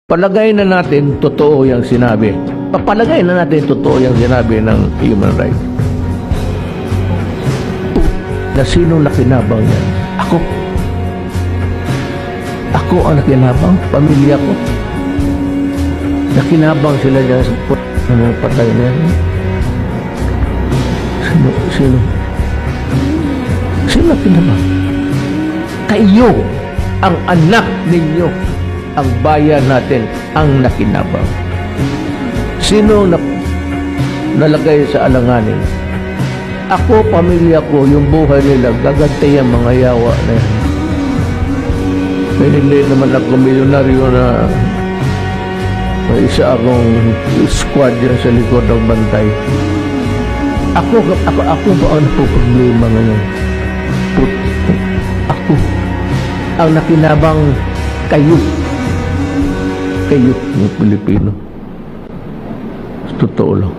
Palagay na natin totoo yung sinabi. Papalagay na natin totoo yung sinabi ng human rights. Na sino nakinabang yan? Ako. Ako ang nakinabang. Pamilya ko. Nakinabang sila dyan sa patay na yan. Sino? Sino nakinabang? Kayo, ang anak ninyo, ang bayan natin, ang nakinabang. Sino nalagay sa alanganin? Ako, pamilya ko, yung buhay nila, gagantay ang mga yawa na yan. May hindi naman ako milyonaryo na may isa akong squad yan sa likod ng bantay. Ako ba ang problema ngayon? Ako ang nakinabang. Kayo ng Pilipino. Totoo lang.